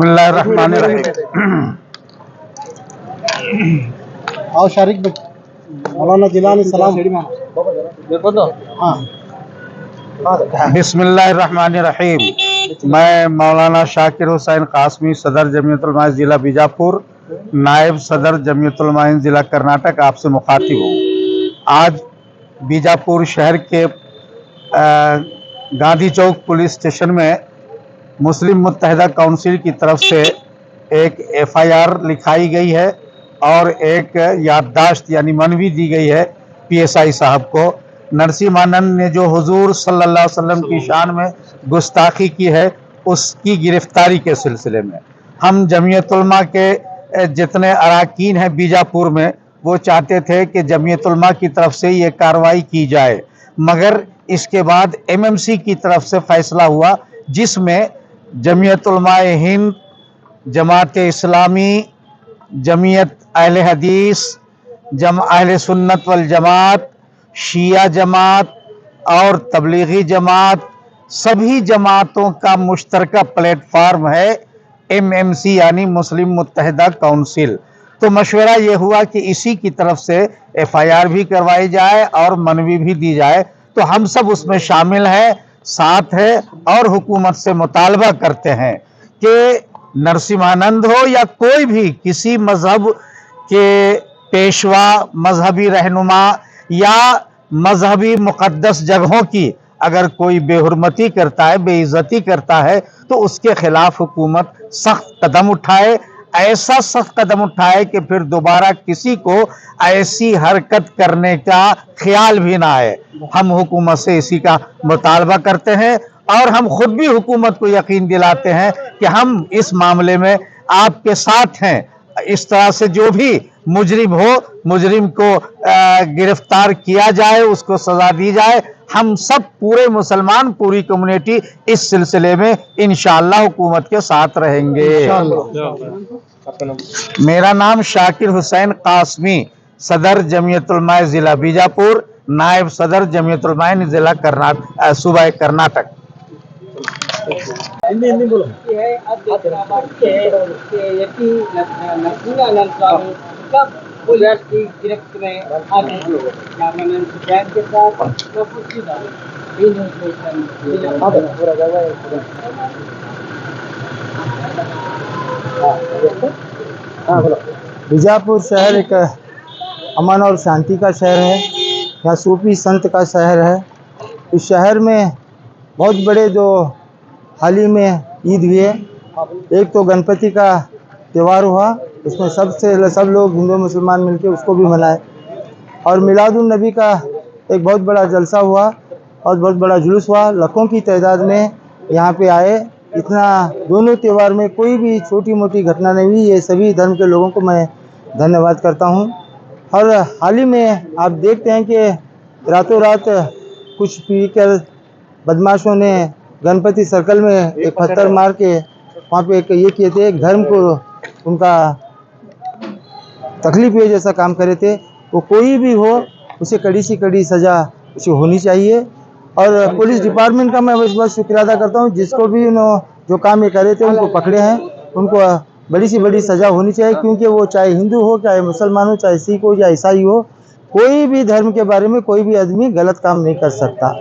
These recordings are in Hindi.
बिस्मिल्लाहिर्रहमानिर्रहीम। आओ शारिक मौलाना जिलानी सलाम। बिस्मिल्लाहिर्रहमानिर्रहीम। मैं मौलाना शाकिर हुसैन कासमी, सदर जमीयत उलमा जिला बीजापुर, नायब सदर जमीयत उलमा जिला कर्नाटक, आपसे मुखातिब हूँ। आज बीजापुर शहर के गांधी चौक पुलिस स्टेशन में मुस्लिम मुत्तहिदा काउंसिल की तरफ से एक एफआईआर लिखाई गई है और एक याददाश्त यानी मनवी दी गई है पीएसआई साहब को। नरसिम्हानंद ने जो हुजूर सल्लल्लाहु अलैहि वसल्लम की शान में गुस्ताखी की है, उसकी गिरफ्तारी के सिलसिले में हम जमीयत उलमा के जितने अरकान हैं बीजापुर में, वो चाहते थे कि जमीयत उलमा की तरफ से ये कार्रवाई की जाए, मगर इसके बाद एमएमसी की तरफ से फैसला हुआ जिसमें जमीयत उलमा हिंद, जमात इस्लामी, जमीयत अहले हदीस, अहले सुन्नत वल जमात, शिया जमात और तबलीगी जमात, सभी जमातों का मुश्तरका प्लेटफार्म है एमएमसी यानी मुस्लिम मुत्तहिदा काउंसिल। तो मशवरा ये हुआ कि इसी की तरफ से एफआईआर भी करवाई जाए और मनवी भी दी जाए। तो हम सब उसमें शामिल हैं, साथ है और हुकूमत से मुतालबा करते हैं कि नरसिम्हानंद हो या कोई भी किसी मजहब के पेशवा, मजहबी रहनुमा या मजहबी मुकद्दस जगहों की अगर कोई बेहुरमती करता है, बेइज्जती करता है, तो उसके खिलाफ हुकूमत सख्त कदम उठाए, ऐसा सख्त कदम उठाए कि फिर दोबारा किसी को ऐसी हरकत करने का ख्याल भी ना आए। हम हुकूमत से इसी का मुतालबा करते हैं और हम खुद भी हुकूमत को यकीन दिलाते हैं कि हम इस मामले में आपके साथ हैं। इस तरह से जो भी मुजरिम हो, मुजरिम को गिरफ्तार किया जाए, उसको सजा दी जाए। हम सब पूरे मुसलमान, पूरी कम्युनिटी इस सिलसिले में इंशाअल्लाह हुकूमत के साथ रहेंगे। मेरा नाम शाकिर हुसैन कासमी, सदर जमीयत उलमा जिला बीजापुर, नायब सदर जमीयत उलमा जिला कर्नाटक, सूबा कर्नाटक। बीजापुर शहर एक अमन और शांति का शहर है। यहाँ सूफी संत का शहर है। इस शहर में बहुत बड़े जो हाल ही में ईद हुए, एक तो गणपति का त्यौहार हुआ, उसमें सब लोग हिंदू मुसलमान मिलकर उसको भी मनाए, और मिलादुन नबी का एक बहुत बड़ा जलसा हुआ और बहुत बड़ा जुलूस हुआ। लाखों की तादाद में यहाँ पे आए। इतना दोनों त्यौहार में कोई भी छोटी मोटी घटना नहीं हुई। ये सभी धर्म के लोगों को मैं धन्यवाद करता हूँ। और हाल ही में आप देखते हैं कि रातों रात कुछ पी कर बदमाशों ने गणपति सर्कल में एक पत्थर मार के वहाँ पे ये किए थे, एक धर्म को उनका तकलीफ हुए जैसा काम करे थे। वो कोई भी हो, उसे कड़ी से कड़ी सज़ा उसे होनी चाहिए। और पुलिस डिपार्टमेंट का मैं बस शुक्रिया अदा करता हूँ, जिसको भी जो काम ये करे थे उनको पकड़े हैं, उनको बड़ी से बड़ी सज़ा होनी चाहिए। क्योंकि वो चाहे हिंदू हो, चाहे मुसलमान हो, चाहे सिख हो या ईसाई हो, कोई भी धर्म के बारे में कोई भी आदमी गलत काम नहीं कर सकता।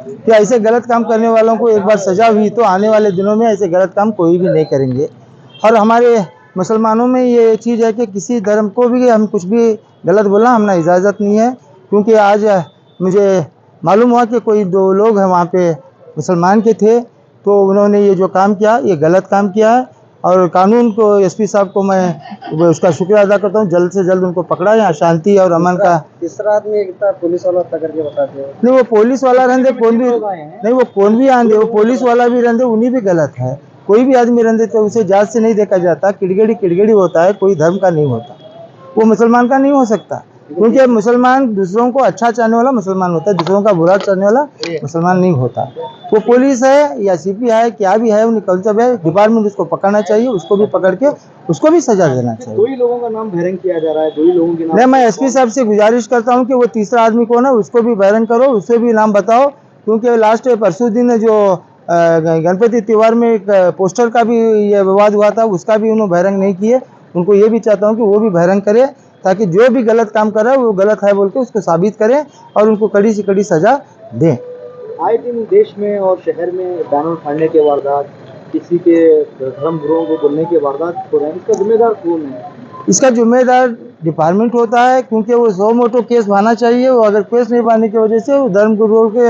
कि ऐसे गलत काम करने वालों को एक बार सज़ा हुई तो आने वाले दिनों में ऐसे गलत काम कोई भी नहीं करेंगे। और हमारे मुसलमानों में ये चीज़ है कि किसी धर्म को भी हम कुछ भी गलत बोलना हमने इजाज़त नहीं है। क्योंकि आज मुझे मालूम हुआ कि कोई दो लोग हैं वहाँ पे मुसलमान के थे, तो उन्होंने ये जो काम किया ये गलत काम किया है। और कानून को, एसपी साहब को मैं उसका शुक्रिया अदा करता हूँ, जल्द से जल्द उनको पकड़ा। यहाँ शांति और अमन का तीसरा आदमी पुलिस वाला करके बताते हो। नहीं, वो पुलिस वाला रहते कौन भी नहीं, वो कौन भी आंदे, वो पुलिस वाला भी रहते, उन्हीं भी गलत है। कोई भी आदमी रहते तो उसे जात से नहीं देखा जाता। किड़गड़ी होता है, कोई धर्म का नहीं होता, वो मुसलमान का नहीं हो सकता। क्योंकि मुसलमान दूसरों को अच्छा चाहने वाला मुसलमान होता है, दूसरों का बुरा चाहने वाला मुसलमान नहीं होता। वो पुलिस है या सीपी है, क्या भी है, उन्हें कल्चर है, डिपार्टमेंट उसको पकड़ना चाहिए, उसको भी पकड़ के उसको भी सजा देना चाहिए। दो ही लोगों का नाम बहिरंग किया जा रहा है, दो ही लोगों के नाम। नहीं, मैं एसपी साहब से गुजारिश करता हूँ कि वो तीसरा आदमी कौन है उसको भी बयान करो, उससे भी नाम बताओ। क्योंकि लास्ट परसों दिन जो गणपति त्यौहार में एक पोस्टर का भी ये विवाद हुआ था, उसका भी उन्होंने बहिरंग नहीं किए। उनको ये भी चाहता हूँ कि वो भी बहिरंग करे, ताकि जो भी गलत काम कर रहा है वो गलत है बोल के उसको साबित करें और उनको कड़ी से कड़ी सजा दें। आए दिन देश में और शहर में बैनर फाड़ने के वारदात, किसी के धर्म गुरुओं को बोलने के वारदात हो रहे हैं, इसका जिम्मेदार कौन है? इसका जिम्मेदार डिपार्टमेंट होता है, क्योंकि वो सो मोटो केस बना चाहिए। वो अगर केस नहीं पाने की वजह से वो धर्म गुरुओं के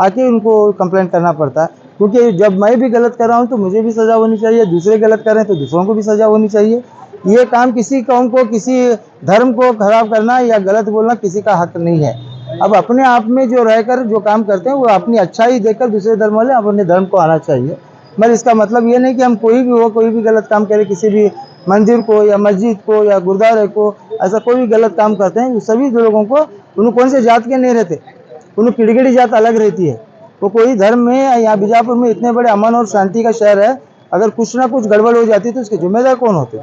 आके उनको कंप्लेंट करना पड़ता है, क्योंकि जब मैं भी गलत कर रहा हूँ तो मुझे भी सज़ा होनी चाहिए, दूसरे गलत कर रहे हैं तो दूसरों को भी सज़ा होनी चाहिए। ये काम किसी कौम को, किसी धर्म को खराब करना या गलत बोलना किसी का हक नहीं है। अब अपने आप में जो रहकर जो काम करते हैं वो अपनी अच्छाई देखकर दूसरे धर्म वाले अपने धर्म को आना चाहिए। मगर इसका मतलब ये नहीं कि हम कोई भी हो, कोई भी गलत काम करे, किसी भी मंदिर को या मस्जिद को या गुरुद्वारे को, ऐसा कोई भी गलत काम करते हैं, सभी लोगों को, उन्हें कौन से जात के नहीं रहते, उन्हें किड़गिड़ी जात अलग रहती है। वो कोई धर्म में, यहाँ बीजापुर में इतने बड़े अमन और शांति का शहर है, अगर कुछ ना कुछ गड़बड़ हो जाती तो उसके जिम्मेदार कौन होते?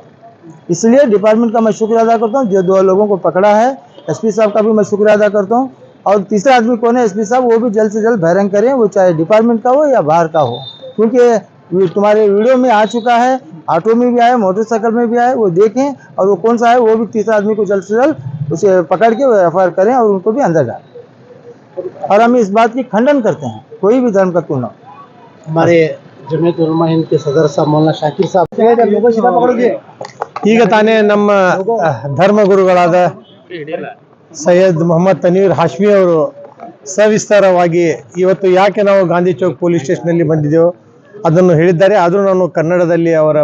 इसलिए डिपार्टमेंट का मैं शुक्रिया अदा करता हूँ जो 2 लोगों को पकड़ा है। एसपी साहब का भी मैं शुक्रिया अदा करता हूँ। और तीसरा आदमी कौन है, एसपी साहब, वो भी जल्द से जल्द बहिरंग करें, वो चाहे डिपार्टमेंट का हो या बाहर का हो, क्योंकि तुम्हारे वीडियो में आ चुका है, ऑटो में भी आया, मोटरसाइकिल में भी आया, वो देखें और वो कौन सा है, वो भी तीसरा आदमी को जल्द से जल्द उसे पकड़ के FIR करें और उनको भी अंदर डालें। और हम इस बात की खंडन करते हैं, कोई भी धर्म का क्यों ना। हमारे जमीयत उलमा हिंद के सदर साहब मौलाना शाकिर साहब ಈಗ ತಾನೇ ನಮ್ಮ ಧರ್ಮಗುರುಗಳಾದ ಸೈಯದ್ ಮೊಹಮ್ಮದ್ ತನ್ವೀರ್ ಹಾಶ್ಮಿ ಅವರು ಸವಿಸ್ತಾರವಾಗಿ ಇವತ್ತು ಯಾಕೆ ನಾವು ಗಾಂಧಿ ಚೌಕ್ ಪೊಲೀಸ್ ಸ್ಟೇಷನಲ್ಲಿ ಬಂದಿದ್ದೆವು ಅದನ್ನು ಹೇಳಿದ್ದಾರೆ. ಆದರೂ ನಾನು ಕನ್ನಡದಲ್ಲಿ ಅವರ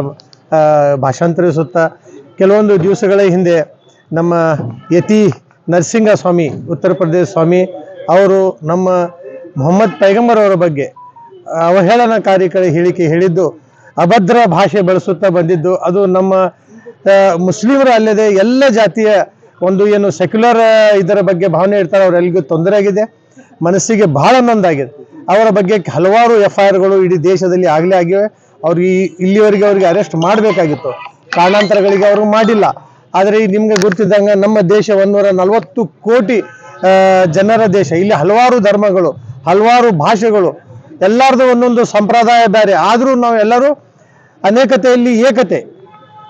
ಭಾಷಾಂತರಿಸುತ್ತಾ, ಕೆಲವೊಂದು ದಿವಸಗಳ ಹಿಂದೆ ನಮ್ಮ ಯತಿ ನರಸಿಂಗ ಸ್ವಾಮಿ, ಉತ್ತರ ಪ್ರದೇಶ ಸ್ವಾಮಿ ಅವರು ನಮ್ಮ ಮೊಹಮ್ಮದ್ ಪೈಗಂಬರ್ ಅವರ ಬಗ್ಗೆ ಅವಹೇಳನಕಾರಿ ಹೇಳಿಕೆ ಹೇಳಿದ್ದು, ಅಭದ್ರ ಭಾಷೆ ಬಳಸುತ್ತಾ ಬಂದಿದ್ದು, ಅದು ನಮ್ಮ ಮುಸ್ಲಿಮರು ಅಲ್ಲದೆ ಎಲ್ಲ ಜಾತಿಯ ಒಂದು ಏನು ಸೆಕ್ಯುಲರ್ ಇದರ ಬಗ್ಗೆ ಭಾವನೆ ಇರ್ತಾರೆ ಅವರೆಲ್ಲರಿಗೂ ತೊಂದರೆ ಆಗಿದೆ, ಮನಸ್ಸಿಗೆ ಬಹಳ ನೊಂದಾಗಿದೆ. ಅವರ ಬಗ್ಗೆ ಹಲವಾರು FIRಗಳು ಇಡೀ ದೇಶದಲ್ಲಿ ಆಗಲೇ ಆಗಿವೆ. ಅವ್ರಿಗೆ ಇಲ್ಲಿವರೆಗೆ ಅವರಿಗೆ ಅರೆಸ್ಟ್ ಮಾಡಬೇಕಾಗಿತ್ತು, ಕಾರಣಾಂತರಗಳಿಗೆ ಅವರು ಮಾಡಿಲ್ಲ. ಆದರೆ ನಿಮಗೆ ಗೊತ್ತಿದ್ದಂಗೆ ನಮ್ಮ ದೇಶ 140 ಕೋಟಿ ಜನರ ದೇಶ. ಇಲ್ಲಿ ಹಲವಾರು ಧರ್ಮಗಳು, ಹಲವಾರು ಭಾಷೆಗಳು, ಎಲ್ಲರದು ಒಂದೊಂದು ಸಂಪ್ರದಾಯ ಬೇರೆ. ಆದರೂ ನಾವು ಎಲ್ಲರೂ ಅನೇಕತೆಯಲ್ಲಿ ಏಕತೆ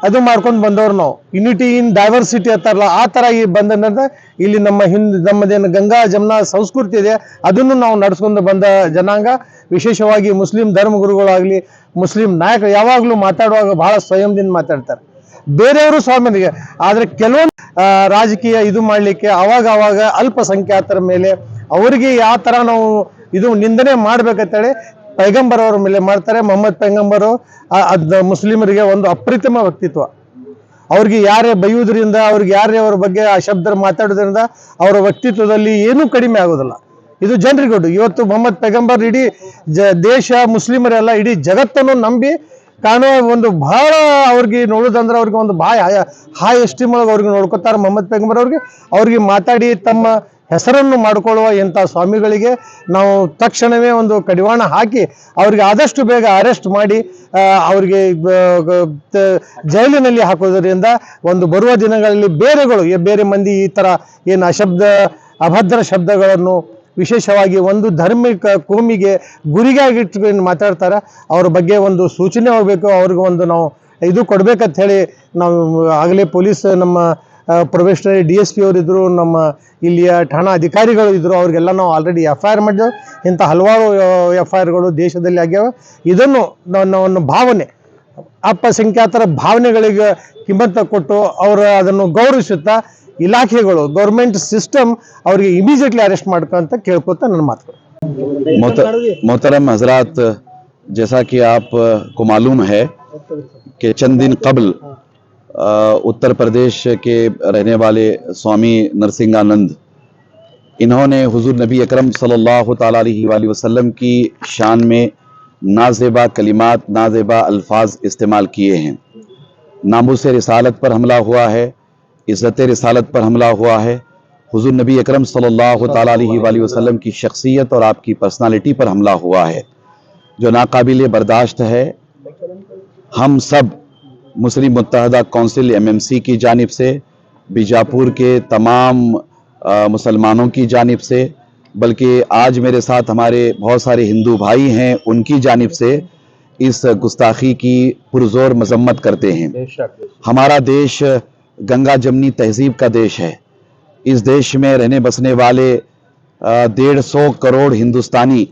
ಅದು ಮಾಡ್ಕೊಂಡು ಬಂದವರು ನಾವು. ಯುನಿಟಿ ಇನ್ ಡೈವರ್ಸಿಟಿ ಅಂತಾರಲ್ಲ, ಆ ಥರ ಈ ಬಂದಂದ್ರೆ ಇಲ್ಲಿ ನಮ್ಮದೇನು ಗಂಗಾ ಜಮುನಾ ಸಂಸ್ಕೃತಿ ಇದೆ ಅದನ್ನು ನಾವು ನಡೆಸ್ಕೊಂಡು ಬಂದ ಜನಾಂಗ. ವಿಶೇಷವಾಗಿ ಮುಸ್ಲಿಂ ಧರ್ಮಗುರುಗಳಾಗಲಿ, ಮುಸ್ಲಿಂ ನಾಯಕರು ಯಾವಾಗಲೂ ಮಾತಾಡುವಾಗ ಬಹಳ ಸ್ವಯಂದಿಂದ ಮಾತಾಡ್ತಾರೆ, ಬೇರೆಯವರು ಸ್ವಾಮಿಗೆ. ಆದರೆ ಕೆಲವೊಂದು ರಾಜಕೀಯ ಇದು ಮಾಡಲಿಕ್ಕೆ ಅವಾಗ ಅಲ್ಪಸಂಖ್ಯಾತರ ಮೇಲೆ ಅವರಿಗೆ ಯಾವ ಥರ ನಾವು ಇದು ನಿಂದನೆ ಮಾಡ್ಬೇಕಂತೇಳಿ ಪೈಗಂಬರ್ ಅವರ ಮೇಲೆ ಮಾಡ್ತಾರೆ. ಮೊಹಮ್ಮದ್ ಪೈಗಂಬರು ಮುಸ್ಲಿಮರಿಗೆ ಒಂದು ಅಪ್ರತಿಮ ವ್ಯಕ್ತಿತ್ವ. ಅವ್ರಿಗೆ ಯಾರೇ ಬೈಯುವುದರಿಂದ, ಅವ್ರಿಗೆ ಯಾರೇ ಅವ್ರ ಬಗ್ಗೆ ಆ ಶಬ್ದ ಮಾತಾಡೋದ್ರಿಂದ ಅವರ ವ್ಯಕ್ತಿತ್ವದಲ್ಲಿ ಏನೂ ಕಡಿಮೆ ಆಗೋದಿಲ್ಲ. ಇದು ಜನರಿಗೆ ಗೊತ್ತು. ಇವತ್ತು ಮೊಹಮ್ಮದ್ ಪೈಗಂಬರ್ ಇಡೀ ದೇಶ, ಮುಸ್ಲಿಮರೆಲ್ಲ ಇಡೀ ಜಗತ್ತನ್ನು ನಂಬಿ ಕಾಣುವ ಒಂದು ಬಹಳ ಅವ್ರಿಗೆ ನೋಡೋದಂದ್ರೆ ಅವ್ರಿಗೆ ಒಂದು ಹೈ ಎಸ್ಟೀಮ್ ಒಳಗೆ ಅವ್ರಿಗೆ ನೋಡ್ಕೊತಾರೆ ಮೊಹಮ್ಮದ್ ಪೈಗಂಬರ್ ಅವ್ರಿಗೆ ಮಾತಾಡಿ ತಮ್ಮ ಹೆಸರನ್ನು ಮಾಡಿಕೊಳ್ಳುವ ಇಂಥ ಸ್ವಾಮಿಗಳಿಗೆ ನಾವು ತಕ್ಷಣವೇ ಒಂದು ಕಡಿವಾಣ ಹಾಕಿ ಅವ್ರಿಗೆ ಆದಷ್ಟು ಬೇಗ ಅರೆಸ್ಟ್ ಮಾಡಿ ಅವ್ರಿಗೆ ಜೈಲಿನಲ್ಲಿ ಹಾಕೋದ್ರಿಂದ ಒಂದು ಬರುವ ದಿನಗಳಲ್ಲಿ ಬೇರೆ ಮಂದಿ ಈ ಥರ ಏನು ಅಭದ್ರ ಶಬ್ದಗಳನ್ನು ವಿಶೇಷವಾಗಿ ಒಂದು ಧಾರ್ಮಿಕ ಕೋಮಿಗೆ ಗುರಿಗಾಗಿಟ್ಟು ಮಾತಾಡ್ತಾರೆ, ಅವ್ರ ಬಗ್ಗೆ ಒಂದು ಸೂಚನೆ ಹೋಗಬೇಕು, ಅವ್ರಿಗೆ ಒಂದು ನಾವು ಇದು ಕೊಡ್ಬೇಕಂತ ಹೇಳಿ ನಾವು ಆಗಲೇ ಪೊಲೀಸ್ ನಮ್ಮ ಪ್ರೊಬೇಷನರಿ DSP ಅವರಿದ್ದರು, ನಮ್ಮ ಇಲ್ಲಿಯ ಠಾಣಾ ಅಧಿಕಾರಿಗಳು ಇದ್ದರು, ಅವ್ರಿಗೆಲ್ಲ ನಾವು ಆಲ್ರೆಡಿ FIR ಮಾಡಿದೆವು. ಇಂಥ ಹಲವಾರು FIRಗಳು ದೇಶದಲ್ಲಿ ಆಗ್ಯಾವ. ಇದನ್ನು ನನ್ನ ಭಾವನೆ, ಅಲ್ಪಸಂಖ್ಯಾತರ ಭಾವನೆಗಳಿಗೆ ಕಿಮ್ಮತ್ತ ಕೊಟ್ಟು ಅದನ್ನು ಗೌರವಿಸುತ್ತಾ ಇಲಾಖೆಗಳು, ಗೌರ್ಮೆಂಟ್ ಸಿಸ್ಟಮ್ ಅವರಿಗೆ ಇಮಿಡಿಯೇಟ್ಲಿ ಅರೆಸ್ಟ್ ಮಾಡ್ಕೊಂತ ಕೇಳ್ಕೊತಾ ನನ್ನ ಮಾತುಗಳು. मोहतरम हजरात, जैसा कि आपको मालूम है कि चंद दिन कबल उत्तर प्रदेश के रहने वाले स्वामी नरसिंहानंद, इन्होंने हुजूर नबी अकरम सल्लल्लाहु ताला अलैहि वसल्लम की शान में नाज़ेबा कलिमात, नाज़ेबा अल्फाज इस्तेमाल किए हैं. नामूस रिसालत पर हमला हुआ है, इज़्ज़त रिसालत पर हमला हुआ है, हुजूर नबी अकरम सल्लल्लाहु ताला अलैहि वसल्लम की शख्सियत और आपकी पर्सनालिटी पर हमला हुआ है, जो नाकाबिले बर्दाश्त है. हम सब मुस्लिम मुत्तहदा कौंसिल MMC की जानिब से, बीजापुर के तमाम मुसलमानों की जानिब से बल्कि आज मेरे साथ हमारे बहुत सारे हिंदू भाई हैं, उनकी जानिब से इस गुस्ताखी की पुरजोर मजम्मत करते हैं। हमारा देश गंगा जमनी तहजीब का देश है। इस देश में रहने बसने वाले 150 करोड़ हिंदुस्तानी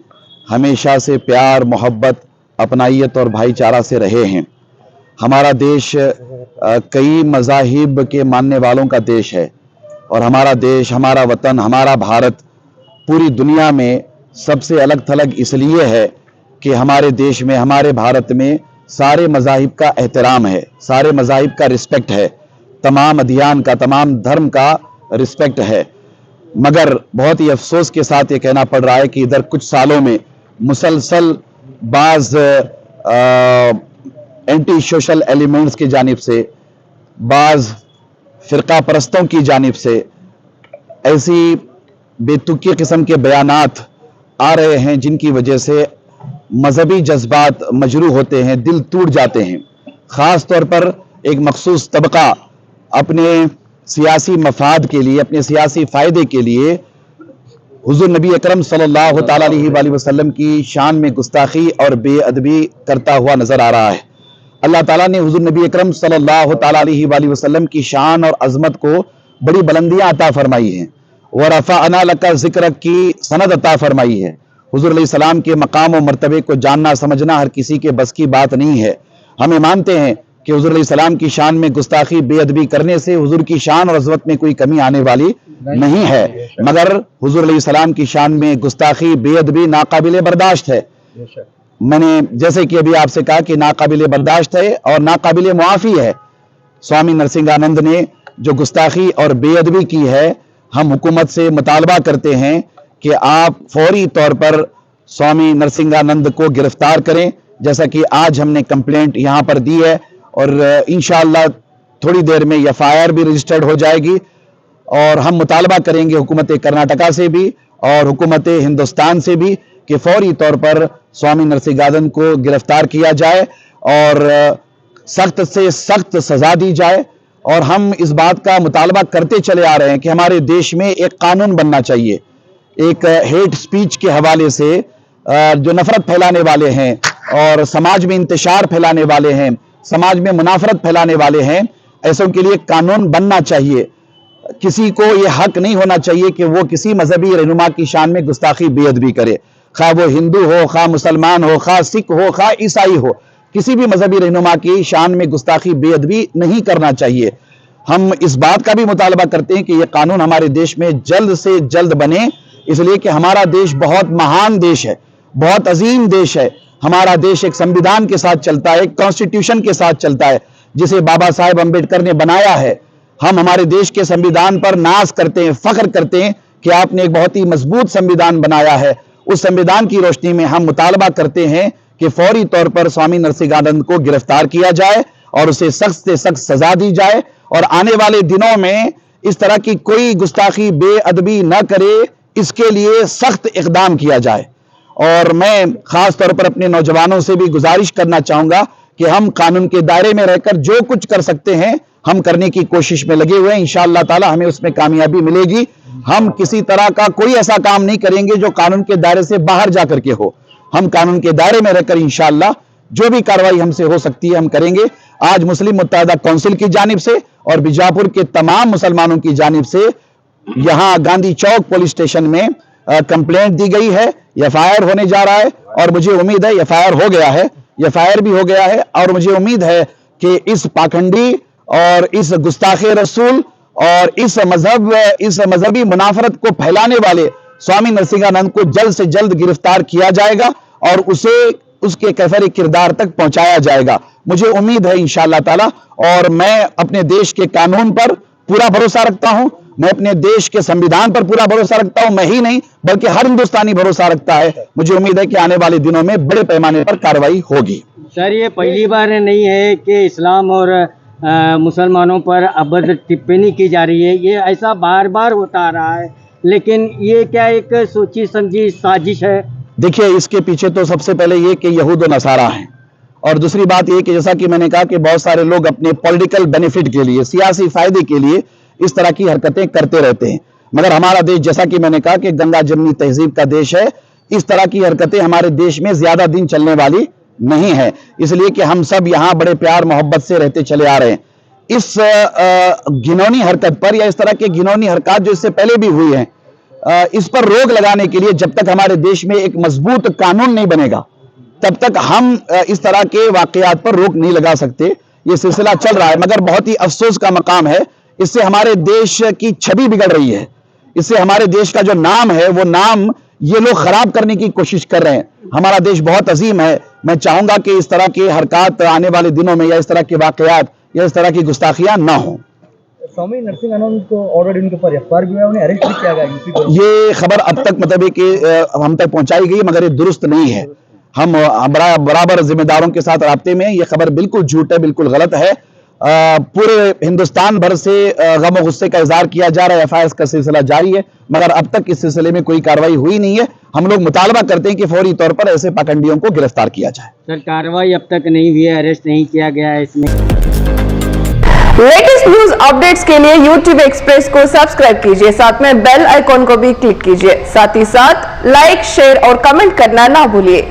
हमेशा से प्यार, मोहब्बत, अपनाइयत और भाईचारा से रहे हैं। हमारा देश कई मज़ाहिब के मानने वालों का देश है और हमारा देश, हमारा वतन, हमारा भारत पूरी दुनिया में सबसे अलग थलग इसलिए है कि हमारे देश में, हमारे भारत में सारे मज़ाहिब का एहतराम है, सारे मज़ाहिब का रिस्पेक्ट है, तमाम अदियान का, तमाम धर्म का रिस्पेक्ट है। मगर बहुत ही अफसोस के साथ ये कहना पड़ रहा है कि इधर कुछ सालों में मुसलसल बाज़ एंटी सोशल एलिमेंट्स की जानिब से, बाज़ फ़िरका परस्तों की जानिब से ऐसी बेतुकी किस्म के बयानात आ रहे हैं जिनकी वजह से मजहबी जज्बात मजरूह होते हैं, दिल टूट जाते हैं। ख़ास तौर पर एक मखसूस तबका अपने सियासी मफाद के लिए, अपने सियासी फ़ायदे के लिए हुज़ूर नबी अकरम सल्लल्लाहु ताला अलैहि वसल्लम की शान में गुस्ताखी और बेअदबी करता हुआ नज़र आ रहा है। अल्लाह ताला ने हुज़ूर नबी अकरम सल्लल्लाहु ताला अलैहि वसल्लम की शान और अज़मत को बड़ी बुलंदियाँ अता फरमाई हैं व रफ़अना लका ज़िक्रक की सनद अता फरमाई है। हुज़ूर अलैहिस्सलाम के मकाम और मर्तबे को जानना समझना हर किसी के बस की बात नहीं है। हमें मानते हैं कि हुज़ूर अलैहिस्सलाम की शान में गुस्ताखी, बेअदबी करने से हुज़ूर की शान और अज़मत में कोई कमी आने वाली नहीं है, मगर हुज़ूर अलैहिस्सलाम की शान में गुस्ताखी, बेअदबी नाकाबिले बर्दाश्त है। मैंने जैसे कि अभी आपसे कहा कि नाकाबिले बर्दाश्त है और नाकाबिले मुआफ़ी है। स्वामी नरसिंहानंद ने जो गुस्ताखी और बेअदबी की है, हम हुकूमत से मुतालबा करते हैं कि आप फौरी तौर पर स्वामी नरसिंहानंद को गिरफ्तार करें, जैसा कि आज हमने कंप्लेंट यहाँ पर दी है और इंशाअल्लाह थोड़ी देर में एफआईआर भी रजिस्टर्ड हो जाएगी। और हम मुतालबा करेंगे हुकूमत कर्नाटका से भी और हुकूमत हिंदुस्तान से भी कि फौरी तौर पर स्वामी नरसिंहानंद को गिरफ्तार किया जाए और सख्त से सख्त सजा दी जाए। और हम इस बात का मुतालबा करते चले आ रहे हैं कि हमारे देश में एक कानून बनना चाहिए, एक हेट स्पीच के हवाले से जो नफरत फैलाने वाले हैं और समाज में इंतशार फैलाने वाले हैं, समाज में मुनाफरत फैलाने वाले हैं, ऐसों के लिए कानून बनना चाहिए। किसी को ये हक नहीं होना चाहिए कि वो किसी मजहबी रहनुमा की शान में गुस्ताखी, बेअदबी करे, खा वो हिंदू हो, खा मुसलमान हो, खा सिख हो, खा ईसाई हो, किसी भी मजहबी रहनुमा की शान में गुस्ताखी, बेअदबी नहीं करना चाहिए। हम इस बात का भी मुतालबा करते हैं कि यह कानून हमारे देश में जल्द से जल्द बने, इसलिए कि हमारा देश बहुत महान देश है, बहुत अजीम देश है। हमारा देश एक संविधान के साथ चलता है, एक कॉन्स्टिट्यूशन के साथ चलता है, जिसे बाबा साहेब अम्बेडकर ने बनाया है। हम हमारे देश के संविधान पर नाज करते हैं, फख्र करते हैं कि आपने एक बहुत ही मजबूत संविधान बनाया है। उस संविधान की रोशनी में हम मुतालबा करते हैं कि फौरी तौर पर स्वामी नरसिंहानंद को गिरफ्तार किया जाए और उसे सख्त से सख्त सजा दी जाए और आने वाले दिनों में इस तरह की कोई गुस्ताखी, बेअदबी न करे, इसके लिए सख्त इकदाम किया जाए। और मैं खास तौर पर अपने नौजवानों से भी गुजारिश करना चाहूंगा कि हम कानून के दायरे में रहकर जो कुछ कर सकते हैं हम करने की कोशिश में लगे हुए हैं। इंशाअल्लाह ताला हमें उसमें कामयाबी मिलेगी। हम किसी तरह का कोई ऐसा काम नहीं करेंगे जो कानून के दायरे से बाहर जाकर के हो। हम कानून के दायरे में रहकर इंशाअल्लाह जो भी कार्रवाई हमसे हो सकती है हम करेंगे। आज मुस्लिम मुत्तहिदा काउंसिल की जानिब से और बीजापुर के तमाम मुसलमानों की जानिब से यहाँ गांधी चौक पुलिस स्टेशन में कंप्लेंट दी गई है, एफआईआर होने जा रहा है और मुझे उम्मीद है एफआईआर हो गया है, एफआईआर भी हो गया है और मुझे उम्मीद है कि इस पाखंडी और इस गुस्ताखे रसूल और इस मजहबी मुनाफरत को फैलाने वाले स्वामी नरसिंहानंद को जल्द से जल्द गिरफ्तार किया जाएगा और उसे उसके कैफर किरदार तक पहुंचाया जाएगा। मुझे उम्मीद है इंशाअल्लाह ताला। और मैं अपने देश के कानून पर पूरा भरोसा रखता हूं, मैं अपने देश के संविधान पर पूरा भरोसा रखता हूं। मैं ही नहीं बल्कि हर हिंदुस्तानी भरोसा रखता है। मुझे उम्मीद है कि आने वाले दिनों में बड़े पैमाने पर कार्रवाई होगी। सर, ये पहली बार नहीं है कि इस्लाम और मुसलमानों पर अभद्र टिप्पणी की जा रही है, ये ऐसा बार बार होता आ रहा है, लेकिन ये क्या एक सोची समझी साजिश है? देखिए, इसके पीछे तो सबसे पहले ये कि यहूद और नसारा हैं और दूसरी बात ये कि जैसा कि मैंने कहा कि बहुत सारे लोग अपने पॉलिटिकल बेनिफिट के लिए, सियासी फायदे के लिए इस तरह की हरकतें करते रहते हैं। मगर हमारा देश, जैसा कि मैंने कहा कि गंगा जमनी तहजीब का देश है, इस तरह की हरकतें हमारे देश में ज्यादा दिन चलने वाली नहीं है, इसलिए कि हम सब यहां बड़े प्यार मोहब्बत से रहते चले आ रहे हैं। इस घिनौनी हरकत पर या इस तरह के घिनौनी हरकत जो इससे पहले भी हुई है, इस पर रोक लगाने के लिए जब तक हमारे देश में एक मजबूत कानून नहीं बनेगा तब तक हम इस तरह के वाकयात पर रोक नहीं लगा सकते। ये सिलसिला चल रहा है, मगर बहुत ही अफसोस का मकाम है, इससे हमारे देश की छवि बिगड़ रही है, इससे हमारे देश का जो नाम है वो नाम ये लोग खराब करने की कोशिश कर रहे हैं। हमारा देश बहुत अजीम है, मैं चाहूंगा कि इस तरह की हरकत आने वाले दिनों में या इस तरह के वाकयात या इस तरह की गुस्ताखियां ना हो। स्वामी नरसिंह आनंद को ऑलरेडी उनके ऊपर एफआईआर भी हुआ है, उन्हें अरेस्ट भी किया गया यूपी। ये खबर अब तक मतलब है कि हम तक पहुंचाई गई, मगर ये दुरुस्त नहीं है। हम बराबर जिम्मेदारों के साथ राब्ते में, ये खबर बिल्कुल झूठ है, बिल्कुल गलत है। पूरे हिंदुस्तान भर से गम और गुस्से का इजहार किया जा रहा है, एफआईआर का सिलसिला जारी है, मगर अब तक इस सिलसिले में कोई कार्रवाई हुई नहीं है। हम लोग मुतालबा करते हैं कि फौरी तौर पर ऐसे पाखंडियों को गिरफ्तार किया जाए। सर, कार्रवाई अब तक नहीं हुई है, अरेस्ट नहीं किया गया है इसमें। लेटेस्ट न्यूज अपडेट्स के लिए YouTube एक्सप्रेस को सब्सक्राइब कीजिए, साथ में बेल आइकॉन को भी क्लिक कीजिए, साथ ही साथ लाइक, शेयर और कमेंट करना ना भूलिए।